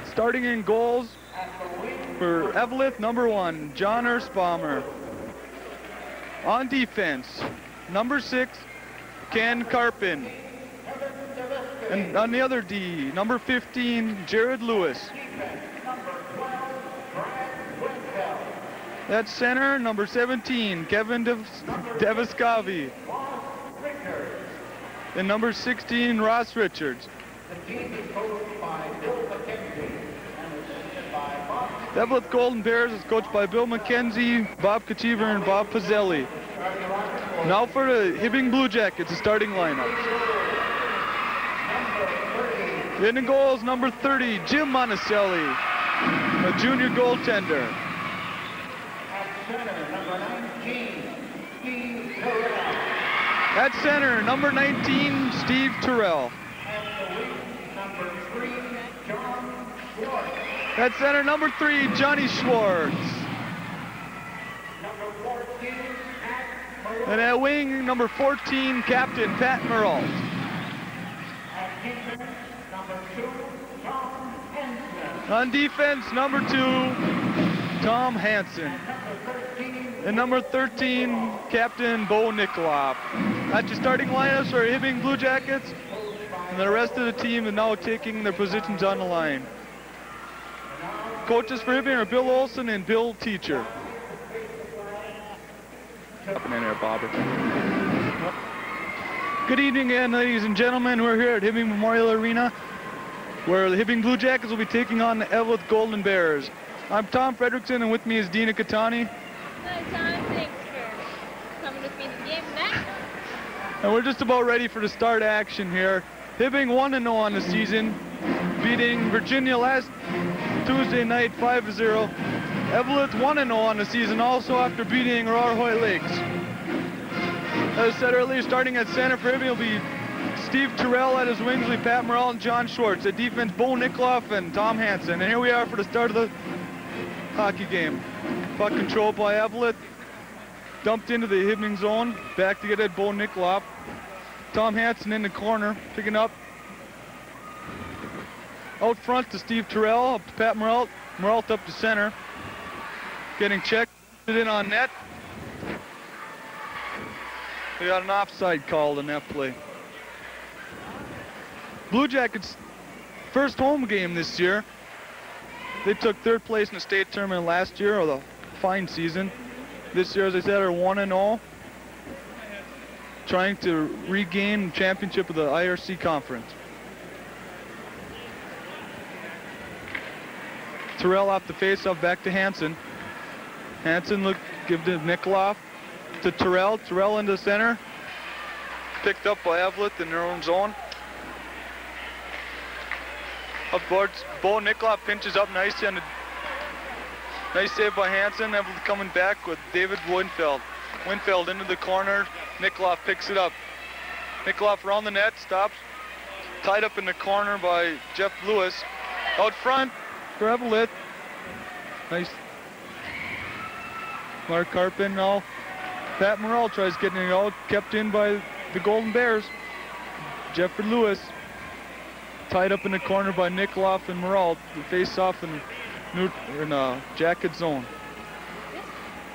Starting in goals for Eveleth, number 1, John Ersbaumer. On defense, number 6, Ken Carpin. And on the other D, number 15, Jared Lewis. At center, number 17, Kevin Deviscavi. And number 16, Ross Richards. The Eveleth Golden Bears is coached by Bill McKenzie, Bob Kachiver, and Bob Pizzelli. Now for the Hibbing Blue Jackets, the starting lineup. In the goals, number 30, Jim Monticelli, a junior goaltender. At center, number 19, Steve Terrell. At center, number 3, Johnny Schwartz. And at wing, number 14, Captain Pat Meralt. On defense, number 2, Tom Hansen. And number 13, Captain Bo Nikoloff. That's your starting lineups for Hibbing Blue Jackets. And the rest of the team is now taking their positions on the line. Coaches for Hibbing are Bill Olson and Bill Teacher. Up and in there, Bobber. Good evening again, ladies and gentlemen. We're here at Hibbing Memorial Arena, where the Hibbing Blue Jackets will be taking on the Eveleth Golden Bears. I'm Tom Fredrickson, and with me is Dina Catani. Hi, Tom. Thanks for coming with me to the game tonight. And we're just about ready for the start action here. Hibbing 1-0 on the season, beating Virginia last Tuesday night 5-0. Eveleth 1-0 on the season, also after beating Aurora Hoyt Lakes. As I said earlier, starting at center for Hibbing will be Steve Terrell. At his wings will be Pat Meralt and John Schwartz. At defense, Bo Nikoloff and Tom Hansen. And here we are for the start of the hockey game. Puck controlled by Eveleth. Dumped into the Hibbing zone. Back to get it, Bo Nikoloff. Tom Hansen in the corner, picking up. Out front to Steve Terrell, up to Pat Meralt. Meralt up to center. Getting checked in on net. We got an offside called in that play. Blue Jackets' first home game this year. They took 3rd place in the state tournament last year, or the fine season. This year, as I said, are 1-0. Trying to regain championship of the IRC conference. Terrell off the face-off, back to Hansen. Hansen give to Nikoloff, to Terrell. Terrell into center. Picked up by Eveleth in their own zone. Upwards, Bo Nikoloff pinches up nicely on the nice save by Hansen. Eveleth coming back with David Winfeld. Winfeld into the corner. Nikoloff picks it up. Nikoloff around the net, stops. Tied up in the corner by Jeff Lewis. Out front for Eveleth. Nice. Mark Carpin now. Pat Meralt tries getting it out. Kept in by the Golden Bears. Jeffrey Lewis. Tied up in the corner by Nikoloff and Meralt. The face off in jacket zone. This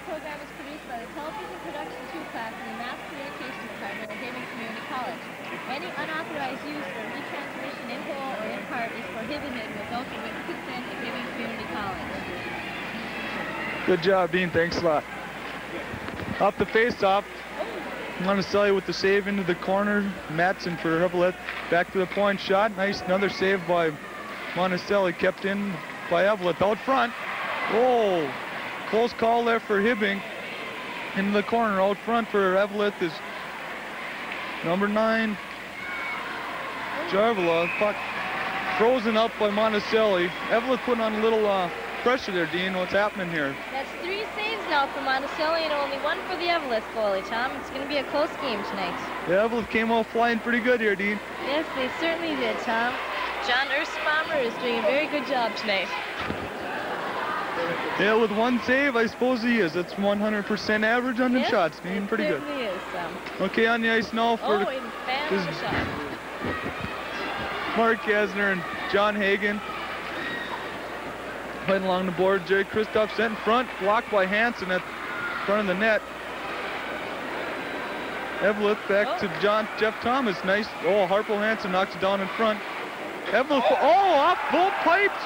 program is produced by the Television Production 2 class in the Mass Communications Department at Hibbing Community College. Any unauthorized use or retransmission in whole or in part is prohibited without the written consent of Hibbing Community College. Good job, Dean. Thanks a lot. Up the face-off. Monticelli with the save into the corner. Matson for Eveleth. Back to the point shot. Nice. Another save by Monticelli. Kept in by Eveleth. Out front. Oh, close call there for Hibbing. In the corner. Out front for Eveleth is number 9, Jarvala. Puck frozen up by Monticelli. Eveleth putting on a little pressure there, Dean. What's happening here? That's 3 saves now for Monticelli and only 1 for the Eveleth goalie, Tom. It's going to be a close game tonight. Yeah, Eveleth came out flying pretty good here, Dean. Yes, they certainly did, Tom. John Ersbaumer is doing a very good job tonight. Yeah, with 1 save, I suppose he is. That's 100% average on the shots, Dean. Pretty good. It certainly is, Tom. Okay, on the ice now for fan shot. Mark Kasner and John Hagen. Playing along the board, Jerry Kristoff sent in front, blocked by Hansen at front of the net. Eveleth back to Jeff Thomas. Nice. Oh, Harpo Hansen knocks it down in front. Eveleth, off both pipes.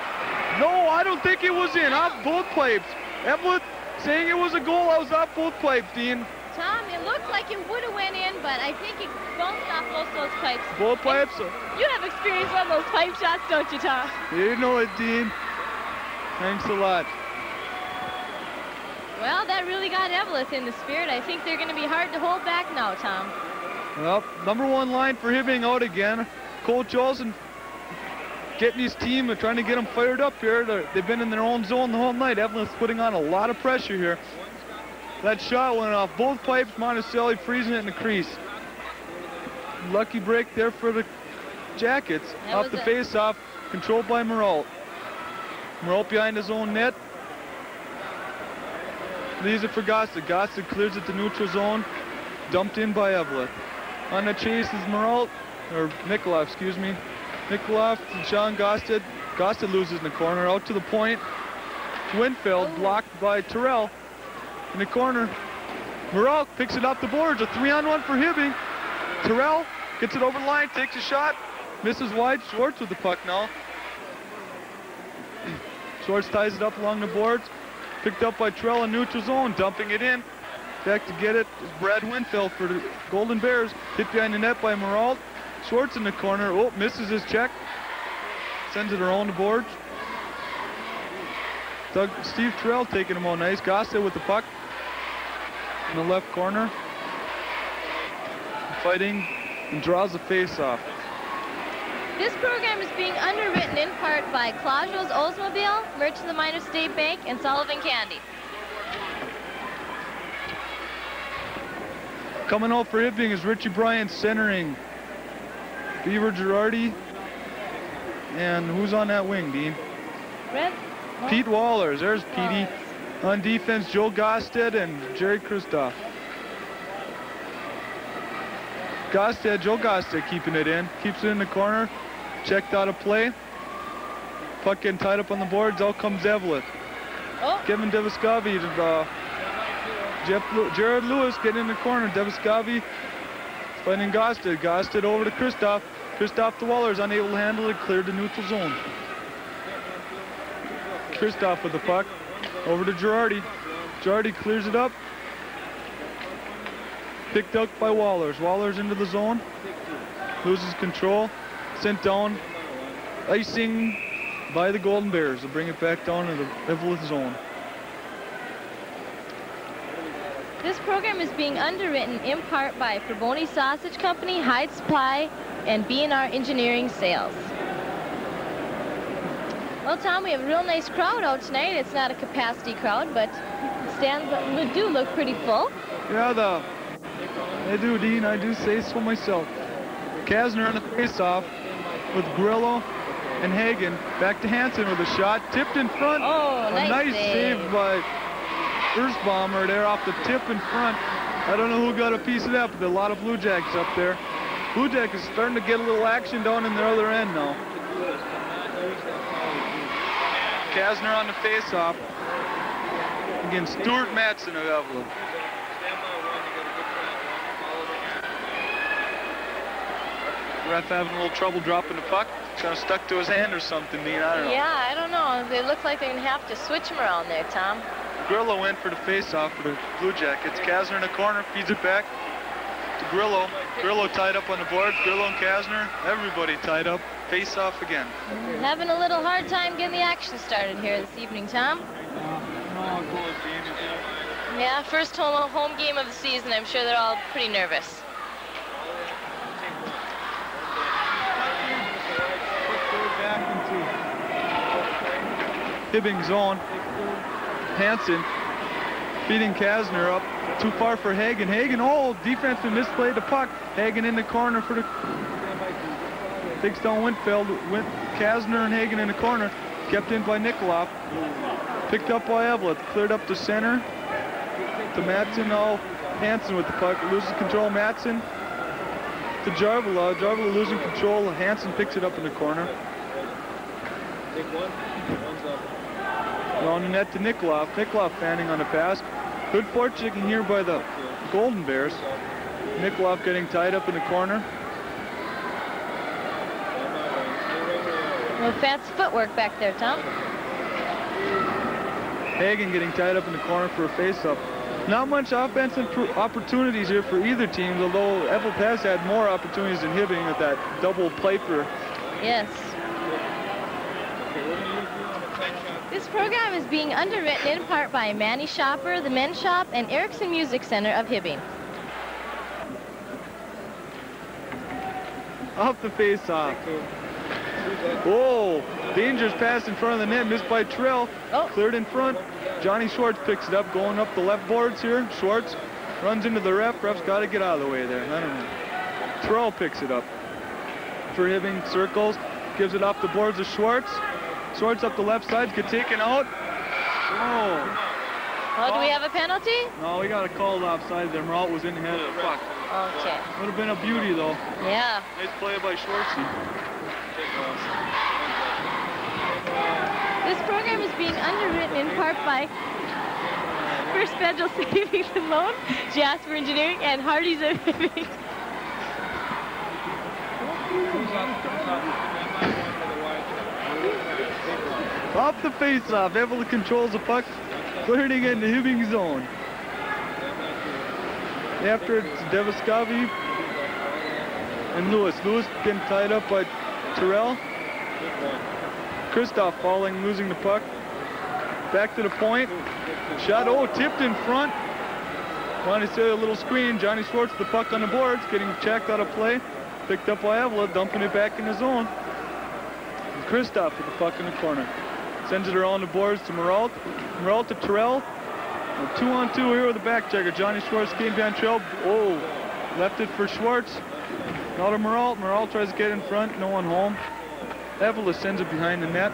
No, I don't think it was in. Off both pipes. Eveleth saying it was a goal. I was off both pipes, Dean. Tom, it looked like it would have went in, but I think it bounced off both those pipes. Both pipes? You have experience on those pipe shots, don't you, Tom? You know it, Dean. Thanks a lot. Well, that really got Eveleth in the spirit. I think they're going to be hard to hold back now, Tom. Well, number one line for Hibbing out again. Coach Olsen getting his team and trying to get them fired up here. They've been in their own zone the whole night. Eveleth's putting on a lot of pressure here. That shot went off both pipes. Monticelli freezing it in the crease. Lucky break there for the Jackets. Off the face-off, controlled by Meralt. Meralt behind his own net. Leaves it for Gossett. Gossett clears it to neutral zone. Dumped in by Eveleth. On the chase is Meralt, or Nikolov, excuse me. Nikolov and Sean Gossett. Gossett loses in the corner. Out to the point. Winfield blocked by Terrell. In the corner. Meralt picks it off the boards. A 3-on-1 for Hibbing. Terrell gets it over the line, takes a shot. Misses wide. Schwartz with the puck now. Schwartz ties it up along the boards. Picked up by Terrell in neutral zone, dumping it in. Back to get it is Brad Winfield for the Golden Bears. Hit behind the net by Meralt. Schwartz in the corner. Oh, misses his check. Sends it around the boards. Steve Terrell taking him out nice. Gossett with the puck in the left corner. Fighting and draws the face-off. This program is being underwritten in part by Clausio's Oldsmobile, Merchants of Minor State Bank, and Sullivan Candy. Coming out for Hibbing is Richie Bryant centering. Beaver Girardi. And who's on that wing, Dean? Pete Wallers. There's Petey. On defense, Joe Gosted and Jerry Kristoff. Joe Gosted keeping it in. Keeps it in the corner. Checked out of play. Puck getting tied up on the boards. Out comes Eveleth. Kevin Deviscavi. Jared Lewis getting in the corner. Deviscavi fighting Gosted. Gosted over to Kristoff. Kristoff to Wallers. Unable to handle it. Cleared the neutral zone. Kristoff with the puck. Over to Girardi. Girardi clears it up. Picked up by Wallers. Wallers into the zone. Loses control. Sent down. Icing by the Golden Bears. They'll bring it back down to the Eveleth zone. This program is being underwritten in part by Fraboni Sausage Company, Hyde Supply, and B&R Engineering Sales. Well, Tom, we have a real nice crowd out tonight. It's not a capacity crowd, but stands do look pretty full. Yeah, they do, Dean. I do say so myself. Kasner on the face-off with Grillo and Hagen. Back to Hansen with a shot. Tipped in front. Oh, nice save by Erzbomber there off the tip in front. I don't know who got a piece of that, but there are a lot of Blue Jackets up there. Blue Jackets starting to get a little action down in their other end now. Kasner on the face-off against Stuart Matson of Eveleth. Ref having a little trouble dropping the puck. Kind of stuck to his hand or something, Dean. I don't know. Yeah, I don't know. They look like they're going to have to switch him around there, Tom. Grillo went for the face-off for the Blue Jackets. Kasner in the corner, feeds it back to Grillo. Grillo tied up on the board. Grillo and Kasner, everybody tied up. Face-off again. Having a little hard time getting the action started here this evening, Tom. Yeah, first home game of the season. I'm sure they're all pretty nervous. Hibbing zone. Hansen feeding Kasner up. Too far for Hagen. Hagen, defenseman misplayed the puck. Hagen in the corner for the... Takes down Winfield. Kasner and Hagen in the corner. Kept in by Nikolov. Picked up by Eveleth. Cleared up to center. To Matson. Hansen with the puck. Loses control. Matson to Jarvela. Jarvela losing control. Hansen picks it up in the corner. Around the net to Nikolov. Nikolov fanning on the pass. Good forechecking here by the Golden Bears. Nikolov getting tied up in the corner. Well, fast footwork back there, Tom. Hagen getting tied up in the corner for a face-up. Not much offensive opportunities here for either team, although Eveleth has had more opportunities than Hibbing with that double piper. Yes. This program is being underwritten in part by Manny Shopper, the Men's Shop, and Erickson Music Center of Hibbing. Off the face-off. Whoa, dangerous pass in front of the net, missed by Trill. Oh. Cleared in front. Johnny Schwartz picks it up, going up the left boards here. Schwartz runs into the ref. Ref's got to get out of the way there. I don't know. Trill picks it up for Hibbing, circles, gives it off the boards to Schwartz. Schwartz up the left side, gets taken out. Oh. Oh, do we have a penalty? No, we got a called offside there. Maralt was in the head of the puck. Okay. Would have been a beauty though. Yeah. Nice play by Schwartzy. This program is being underwritten in part by First Federal Savings and Loan, Jasper Engineering, and Hardee's of Hibbing. Off the face-off, Eveleth controls the puck, clearing it into Hibbing zone. After it's Devaskavi and Lewis. Lewis getting tied up by Terrell. Kristoff falling, losing the puck. Back to the point. Shot, oh, tipped in front. Wanted to see a little screen. Johnny Schwartz, the puck on the boards, getting checked out of play. Picked up by Eveleth, dumping it back in the zone. And Kristoff with the puck in the corner. Sends it around the boards to Maralt. Maralt to Terrell. 2-on-2 here with the back checker. Johnny Schwartz came behind Terrell. Oh, left it for Schwartz. Now to Maralt. Maralt tries to get in front. No one home. Eveleth sends it behind the net.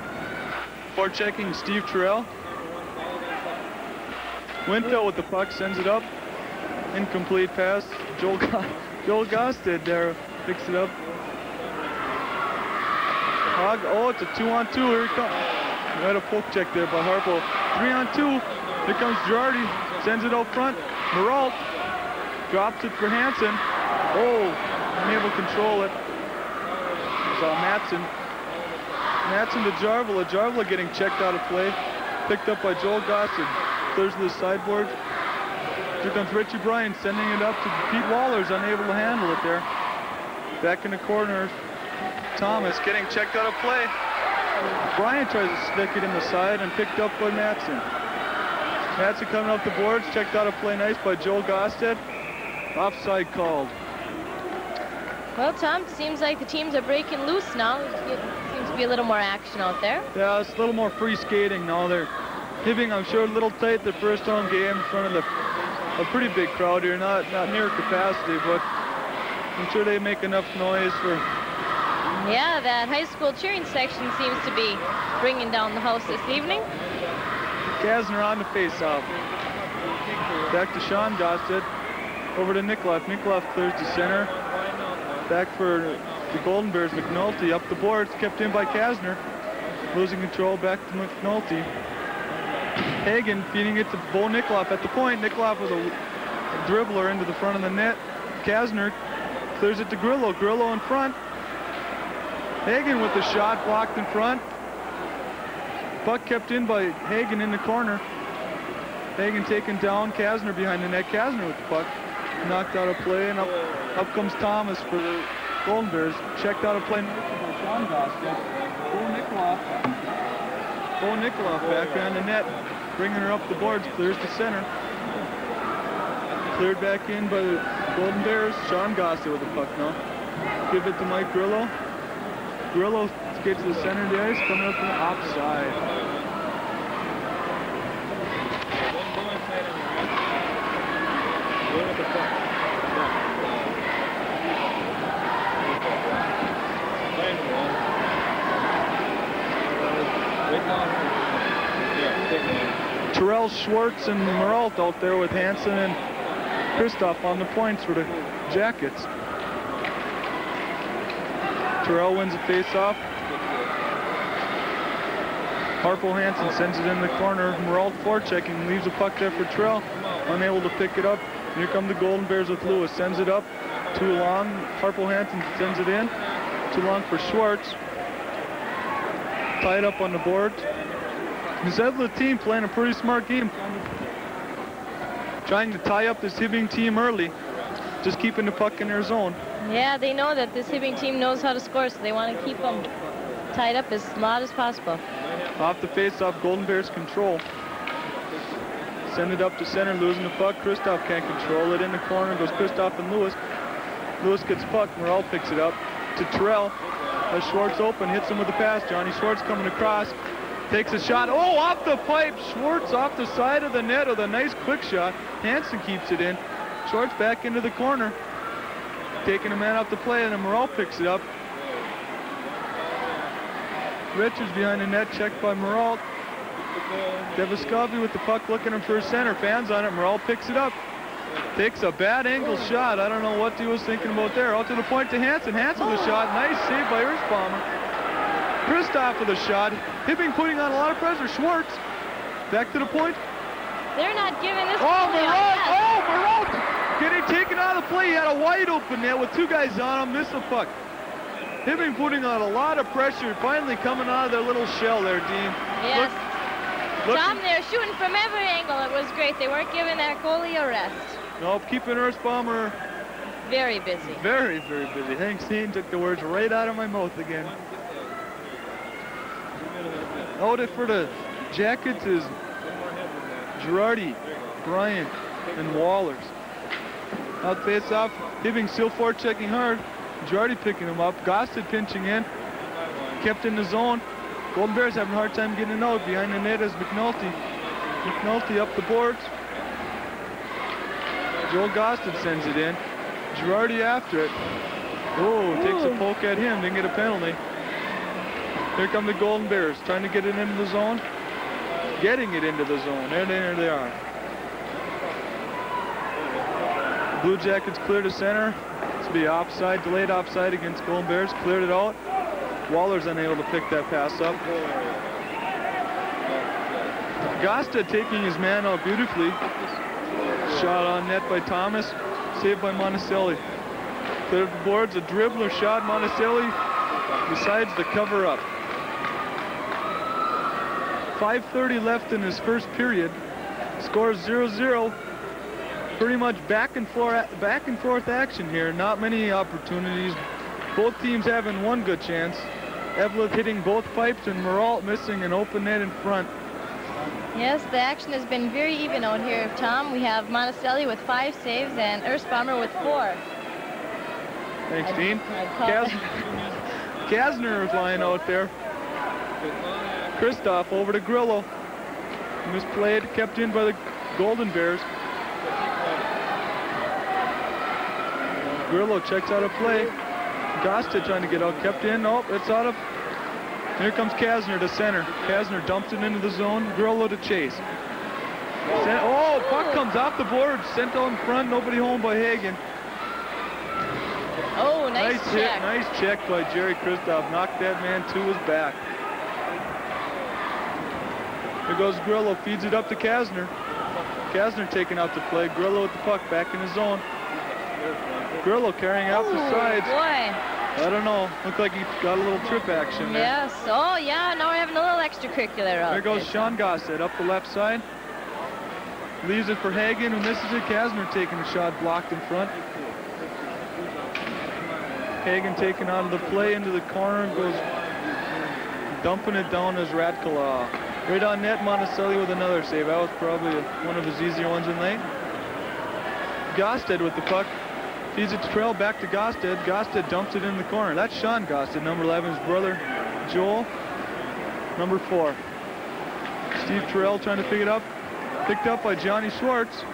Forechecking Steve Terrell. Winfield with the puck, sends it up. Incomplete pass. Joel Gosted there picks it up. Hog, oh, it's a 2-on-2. Here he comes. We had a poke check there by Harpo. 3-on-2. Here comes Girardi. Sends it out front. Maralt drops it for Hansen. Oh, unable to control it. It's Matson. Matson to Jarvela. Jarvela getting checked out of play. Picked up by Joel Gossard. Clears to the sideboard. Here comes Richie Bryan sending it up to Pete Waller's unable to handle it there. Back in the corner. Thomas getting checked out of play. Bryan tries to stick it in the side and picked up by Matson. Matson coming up the boards, checked out of play nice by Joel Gosted. Offside called. Well, Tom, it seems like the teams are breaking loose now. It seems to be a little more action out there. Yeah, it's a little more free skating now. They're Hibbing, I'm sure, a little tight the first home game in front of a pretty big crowd here. Not near capacity, but I'm sure they make enough noise for... Yeah, that high school cheering section seems to be bringing down the house this evening. Kasner on the face-off. Back to Sean Gosted. Over to Nikolov. Nikolov clears to center. Back for the Golden Bears. McNulty up the boards. Kept in by Kasner. Losing control. Back to McNulty. Hagen feeding it to Bo Nikolov at the point. Nikolov with a dribbler into the front of the net. Kasner clears it to Grillo. Grillo in front. Hagen with the shot blocked in front. Puck kept in by Hagen in the corner. Hagen taken down. Kasner behind the net. Kasner with the puck. Knocked out of play, and up comes Thomas for the Golden Bears. Checked out of play by Sean Gosted. Bo Nikolov back behind the net. Bringing her up the boards. Clears to center. Cleared back in by the Golden Bears. Sean Gosted with the puck now. Give it to Mike Grillo. Grillo gets to the center of the ice, coming up from the offside. Terrell, Schwartz, and Maralt out there with Hansen and Kristoff on the points for the Jackets. Terrell wins the face-off. Harpo Hansen sends it in the corner. Moralt forechecking, leaves the puck there for Trell. Unable to pick it up. Here come the Golden Bears with Lewis. Sends it up. Too long. Harpo Hansen sends it in. Too long for Schwartz. Tied up on the board. This Eveleth team playing a pretty smart game. Trying to tie up this Hibbing team early. Just keeping the puck in their zone. Yeah, they know that this Hibbing team knows how to score, so they want to keep them tied up as long as possible. Off the face-off, Golden Bears control. Send it up to center, losing the puck. Kristoff can't control it. In the corner goes Kristoff and Lewis. Lewis gets puck. Morel picks it up to Terrell. As Schwartz open, hits him with the pass. Johnny Schwartz coming across. Takes a shot. Oh, off the pipe. Schwartz off the side of the net with a nice quick shot. Hansen keeps it in. Schwartz back into the corner. Taking a man off the play, and then Morel picks it up. Richards behind the net, checked by Morel. Deviskovi with the puck looking for his center. Fans on it. Morel picks it up. Takes a bad angle shot. I don't know what he was thinking about there. Out to the point to Hansen. Hansen with a shot. Nice save by Erzbomber. Kristoff with a shot. Hibbing putting on a lot of pressure. Schwartz back to the point. They're not giving this. Oh, Morel! Oh, Morel! Getting taken out of the play. He had a wide open net with two guys on him. Missed the puck. Hibbing putting on a lot of pressure. Finally coming out of their little shell there, Dean. Yes. Tom, they're shooting from every angle. It was great. They weren't giving that goalie a rest. Nope, keeping Erzbomber very busy. Very, very busy. Hank Steen took the words right out of my mouth again. Out for the Jackets is Girardi, Bryant, and Wallers. Out face off, Hibbing still forechecking hard. Girardi picking him up. Gosted pinching in. Kept in the zone. Golden Bears having a hard time getting it out. Behind the net is McNulty. McNulty up the boards. Joel Gosted sends it in. Girardi after it. Oh, takes a poke at him. Didn't get a penalty. Here come the Golden Bears trying to get it into the zone. Getting it into the zone. There they are. Blue Jackets clear to center. This will be offside, delayed offside against Golden Bears. Cleared it out. Waller's unable to pick that pass up. Gosta taking his man out beautifully. Shot on net by Thomas. Saved by Monticelli. Cleared the boards. A dribbler shot. Monticelli decides to cover up. 5:30 left in his first period. Scores 0-0. Pretty much back and forth action here. Not many opportunities. Both teams having one good chance. Eveleth hitting both pipes and Moralt missing an open net in front. Yes, the action has been very even out here, Tom. We have Monticelli with 5 saves and Erzbomber with 4. Thanks, Dean. Kasner is lying out there. Kristoff over to Grillo. Misplayed, kept in by the Golden Bears. Grillo checks out a play. Gosta trying to get out, kept in. Oh, it's out of. Here comes Kasner to center. Kasner dumps it into the zone. Grillo to chase. Oh, puck comes off the board. Sent out in front. Nobody home by Hagen. Oh, nice check. Hit, nice check by Jerry Kristoff. Knocked that man to his back. Here goes Grillo. Feeds it up to Kasner. Kasner taking out the play. Grillo with the puck back in his zone. Grillo carrying out the sides. Boy. I don't know. Looked like he got a little trip action there. Yes. Oh, yeah. Now we're having a little extracurricular out there. Goes Sean Gossett up the left side. Leaves it for Hagen, who misses it. Kasner taking a shot blocked in front. Hagen taking out of the play into the corner and goes dumping it down as Radkala. Right on net, Monticelli with another save. That was probably one of his easier ones in late. Gosted with the puck. Feeds it to Trell, back to Gosted. Gosted dumps it in the corner. That's Sean Gosted, number 11, his brother Joel, number 4. Steve Terrell trying to pick it up. Picked up by Johnny Schwartz.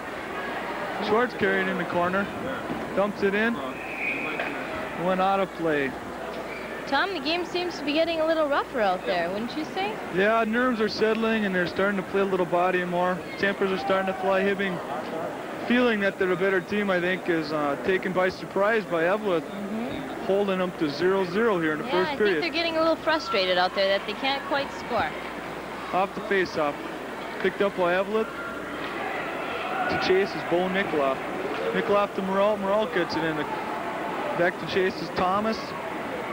Schwartz carried in the corner. Dumps it in. Went out of play. Tom, the game seems to be getting a little rougher out there, wouldn't you say? Yeah, nerves are settling and they're starting to play a little body more. Tempers are starting to fly. Hibbing, feeling that they're a better team, I think, is taken by surprise by Eveleth, holding them to 0-0 here in the first period. I think they're getting a little frustrated out there that they can't quite score. Off the face-off. Picked up by Eveleth. To chase is Bo Nikoloff. Nikoloff to Morrell. Morrell gets it in. Back to chase is Thomas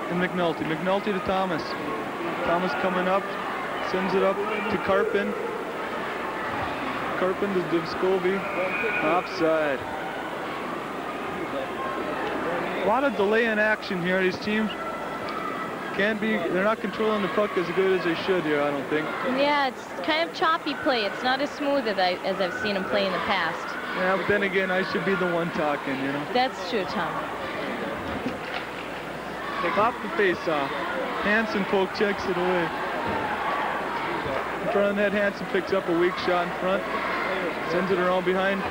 and McNulty. McNulty to Thomas. Thomas coming up. Sends it up to Carpin. Carpin to Divskovy. Offside. A lot of delay in action here. These teams they're not controlling the puck as good as they should here, I don't think. Yeah, it's kind of choppy play. It's not as smooth as I've seen him play in the past. Yeah, but then again, I should be the one talking, you know. That's true, Tom. Off the face-off. Hansen poke checks it away. In front of the net, Hansen picks up a weak shot in front. Sends it around behind.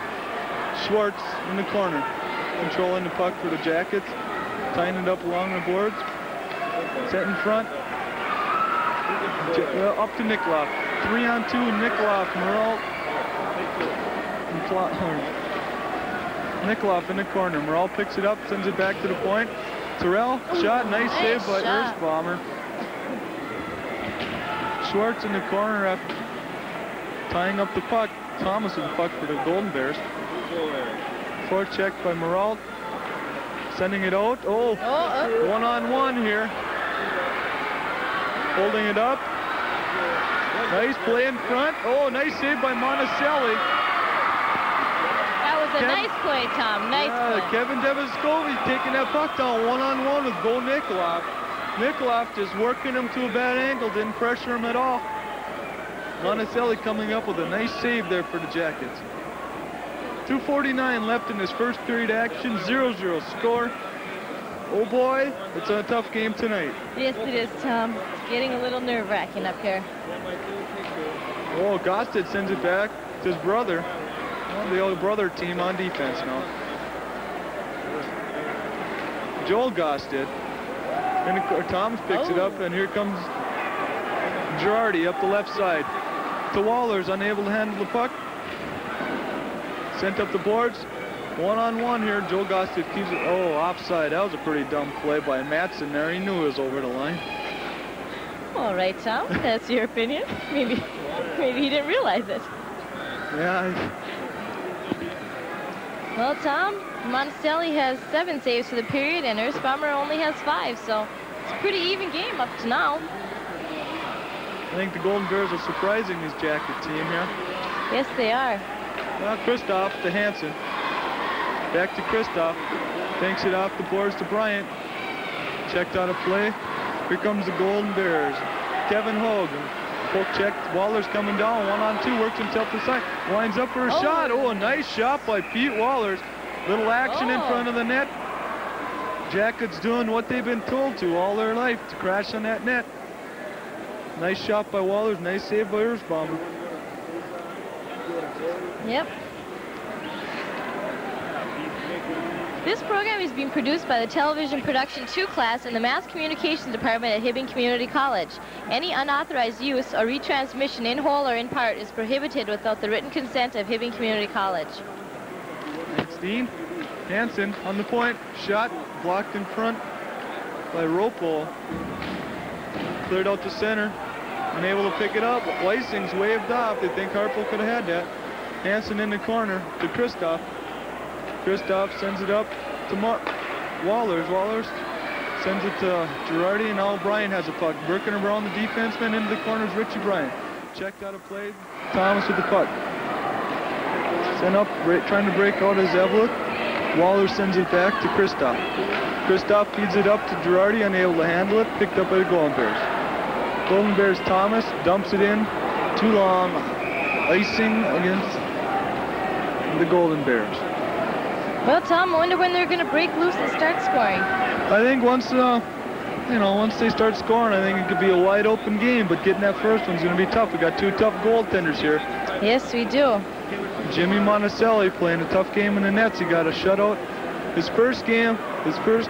Schwartz in the corner. Controlling the puck for the Jackets. Tying it up along the boards. Set in front. Up to Nikoloff. 3-on-2, Nikoloff, Morrell. Nikoloff in the corner. Morrell picks it up, sends it back to the point. Terrell, shot, nice save by Erzbomber. Schwartz in the corner after tying up the puck. Thomas with the puck for the Golden Bears. Forecheck by Morrell. Sending it out. One-on-one here. Holding it up. Nice play in front. Oh, nice save by Monticelli. That was a nice play, Tom. Nice play. Kevin Devascovy taking that puck down one-on-one with Bo Nikoloff. Nikoloff just working him to a bad angle, didn't pressure him at all. Monticelli coming up with a nice save there for the Jackets. 2:49 left in this first period action, 0-0 score. Oh boy, it's a tough game tonight. Yes, it is, Tom. It's getting a little nerve-wracking up here. Oh, Gosted sends it back to his brother. Well, the older brother team on defense now. Joel Gosted. And Thomas picks it up, and here comes Girardi up the left side. To Wallers, unable to handle the puck. Sent up the boards. One-on-one here. Joel Gosted keeps it. Oh, offside. That was a pretty dumb play by Matson there. He knew it was over the line. All right, Tom. That's your opinion. Maybe he didn't realize it. Yeah. Well, Tom, Monticelli has 7 saves for the period, and Erzbomber only has 5, so it's a pretty even game up to now. I think the Golden Bears are surprising this Jacket team here. Yes, they are. Well, Kristoff to Hansen. Back to Kristoff. Takes it off the boards to Bryant. Checked out a play. Here comes the Golden Bears. Kevin Hogan. Poke check. Waller's coming down. 1-on-2. Works himself to the side. Winds up for a shot. Oh, a nice shot by Pete Wallers. Little action in front of the net. Jackets doing what they've been told to all their life, to crash on that net. Nice shot by Wallers. Nice save by Erzbomber. Yep. This program is being produced by the Television Production 2 class in the Mass Communications Department at Hibbing Community College. Any unauthorized use or retransmission in whole or in part is prohibited without the written consent of Hibbing Community College. 16. Hansen on the point. Shot blocked in front by Ropol. Cleared out to center. Unable to pick it up. Weissing's waved off. They think Harpo could have had that. Hansen in the corner to Kristoff. Kristoff sends it up to Wallers. Wallers sends it to Girardi, and now Bryant has a puck. Working around the defenseman into the corner is Richie Bryant. Checked out a play. Thomas with the puck. Sent up, trying to break out is Eveleth. Wallers sends it back to Kristoff. Kristoff feeds it up to Girardi, unable to handle it. Picked up by the Golden Bears. Golden Bears Thomas dumps it in. Too long. Icing against the Golden Bears. Well, Tom, I wonder when they're going to break loose and start scoring. I think once they start scoring, I think it could be a wide open game, but getting that first one's going to be tough. We got 2 tough goaltenders here. Yes, we do. Jimmy Monticelli playing a tough game in the nets. He got a shutout. His first game, his first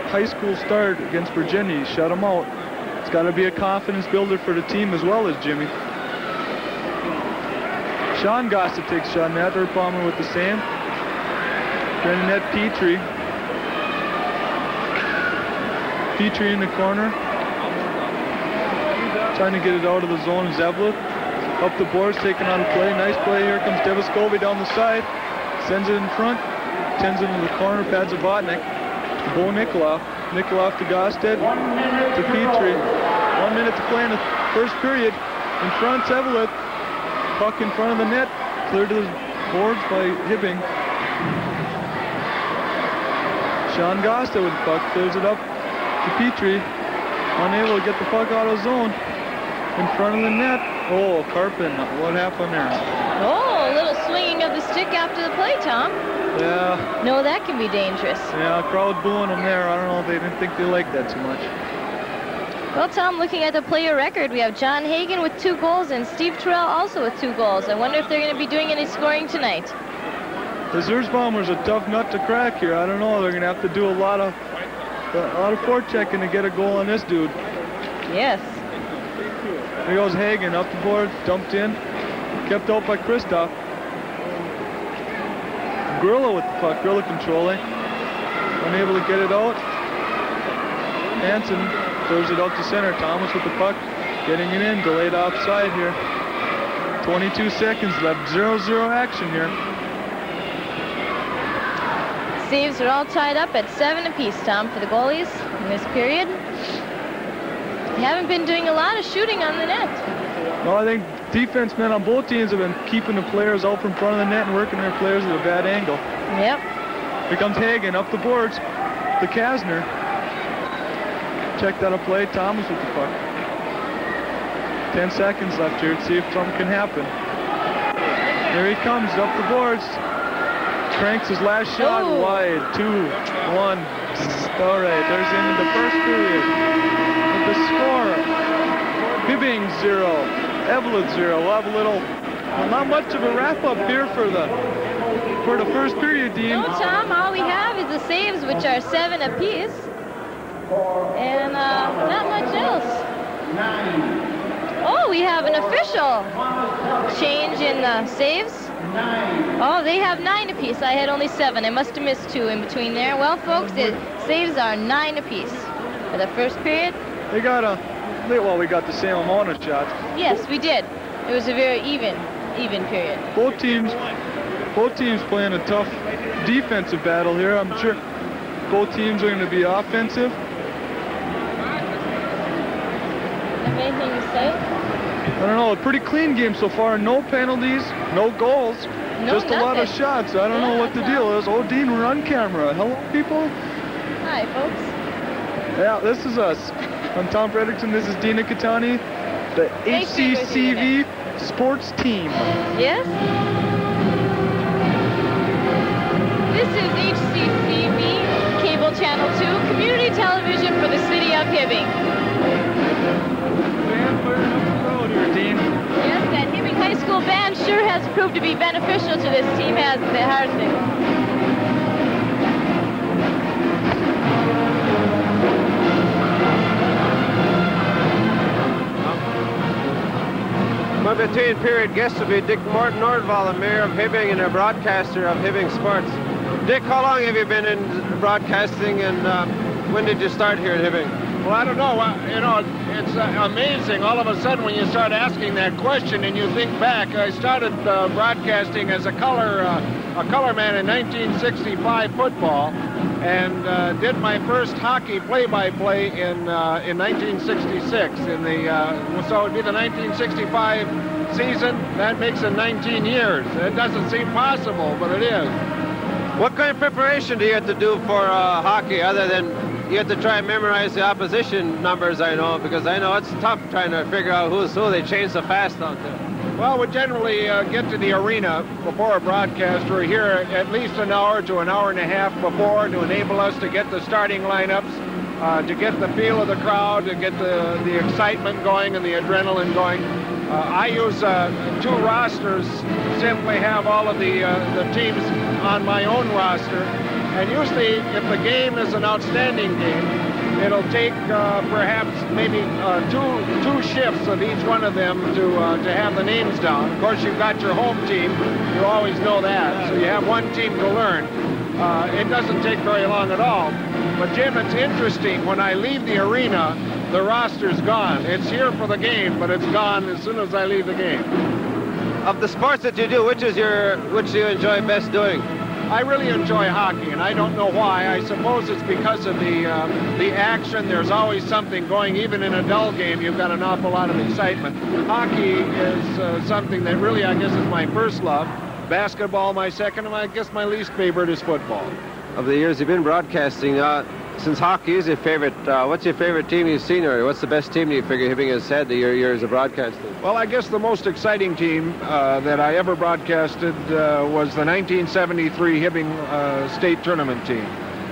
high school start against Virginia, he shut him out. It's got to be a confidence builder for the team as well as Jimmy. Sean Gossett takes shot net. Erzbomber with the same. Trying to net Petrie. Petrie in the corner. Trying to get it out of the zone is Eveleth. Up the boards, taking on a play. Nice play. Here comes Deviscovi down the side. Sends it in front. Tends it into the corner. Pads Zabotnik. Bo Nikolov. Nikolov to Gosted. To Petrie. 1 minute to play in the first period. In front, Eveleth. Puck in front of the net. Cleared to the boards by Hibbing. Sean Gosted with the puck. Clears it up to Petrie. Unable to get the puck out of zone. In front of the net. Oh, Carpin. What happened there? Oh, a little swinging of the stick after the play, Tom. Yeah. No, that can be dangerous. Yeah, crowd booing them there. I don't know. They didn't think they liked that too much. Well, Tom, looking at the player record, we have John Hagan with 2 goals and Steve Terrell also with 2 goals. I wonder if they're going to be doing any scoring tonight. The Zurzbaumer's a tough nut to crack here. I don't know. They're going to have to do a lot of forechecking to get a goal on this dude. Yes. Here goes Hagan up the board, dumped in, kept out by Kristoff. Grillo with the puck, Grillo controlling, unable to get it out. Hansen throws it out to center. Thomas with the puck, getting it in, delayed offside here. 22 seconds left, 0-0 action here. Saves are all tied up at 7 apiece, Tom, for the goalies in this period. They haven't been doing a lot of shooting on the net. No, I think defensemen on both teams have been keeping the players out from front of the net and working their players at a bad angle. Yep. Here comes Hagan up the boards to Kasner. Checked out a play. Thomas with the puck. 10 seconds left here to see if something can happen. Here he comes up the boards. Cranks his last shot wide. 2-1. All right, there's the end of the first period. With the score, Hibbing 0, Eveleth 0. We'll have a little, well, not much of a wrap-up here for the first period, Dean. No, Tom, all we have is the saves, which are 7 apiece. And not much else. Oh, we have an official change in the saves. Oh, they have 9 apiece. I had only 7. I must have missed 2 in between there. Well, folks, the saves are 9 apiece for the first period. They got we got the same amount of shots. Yes, we did. It was a very even period. Both teams playing a tough defensive battle here. I'm sure both teams are going to be offensive. Anything to say? I don't know, a pretty clean game so far. No penalties, no goals, just a lot of shots. I don't know what the deal is. Oh, Dean, we're on camera. Hello, people. Hi, folks. Yeah, this is us. I'm Tom Fredrickson. This is Dina Catani, the HCCV sports team. Yes? This is HCCV, Cable Channel 2, community television for the city of Hibbing. Yes, that Hibbing High School band sure has proved to be beneficial to this team, hasn't it, Harston? My between period guest will be Dick Morton Nordval, the mayor of Hibbing and a broadcaster of Hibbing Sports. Dick, how long have you been in broadcasting, and when did you start here at Hibbing? Well, I don't know. You know, it's amazing all of a sudden when you start asking that question and you think back. I started broadcasting as a color man in 1965 football, and did my first hockey play-by-play in 1966. So it'd be the 1965 season. That makes it 19 years. It doesn't seem possible, but it is. What kind of preparation do you have to do for hockey, other than you have to try and memorize the opposition numbers? I know, because I know it's tough trying to figure out who's who. They change so fast out there. Well, we generally get to the arena before a broadcast. We're here at least an hour to an hour and a half before to enable us to get the starting lineups, to get the feel of the crowd, to get the excitement going and the adrenaline going. I use 2 rosters, simply have all of the teams on my own roster. And usually, if the game is an outstanding game, it'll take perhaps maybe two shifts of each one of them to have the names down. Of course, you've got your home team. You always know that. So you have one team to learn. It doesn't take very long at all. But, Jim, it's interesting. When I leave the arena, the roster's gone. It's here for the game, but it's gone as soon as I leave the game. Of the sports that you do, which do you enjoy best doing? I really enjoy hockey, and I don't know why. I suppose it's because of the action. There's always something going. Even in a dull game, you've got an awful lot of excitement. Hockey is something that really, I guess, is my first love. Basketball, my second, and I guess my least favorite is football. Of the years you've been broadcasting, since hockey is your favorite, what's your favorite team you've seen, or what's the best team you figure Hibbing has had the years of broadcasting? Well, I guess the most exciting team that I ever broadcasted was the 1973 Hibbing State Tournament team.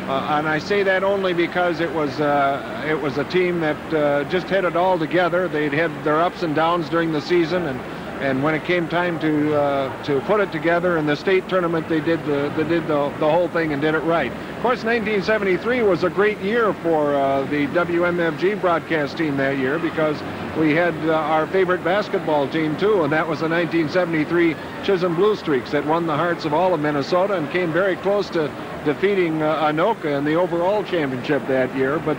And I say that only because it was a team that just had it all together. They'd had their ups and downs during the season, and when it came time to put it together in the state tournament, they did the whole thing and did it right. Of course, 1973 was a great year for the WMFG broadcast team that year, because we had our favorite basketball team too, and that was the 1973 Chisholm Blue Streaks that won the hearts of all of Minnesota and came very close to defeating Anoka in the overall championship that year, but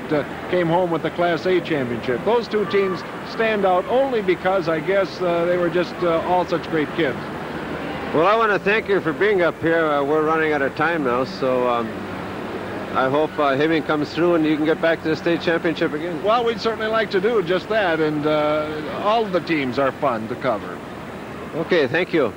came home with the Class A championship. Those two teams stand out only because I guess they were just all such great kids. Well, I want to thank you for being up here. We're running out of time now, so I hope Hibbing comes through and you can get back to the state championship again. Well, we'd certainly like to do just that, and all of the teams are fun to cover. Okay, thank you.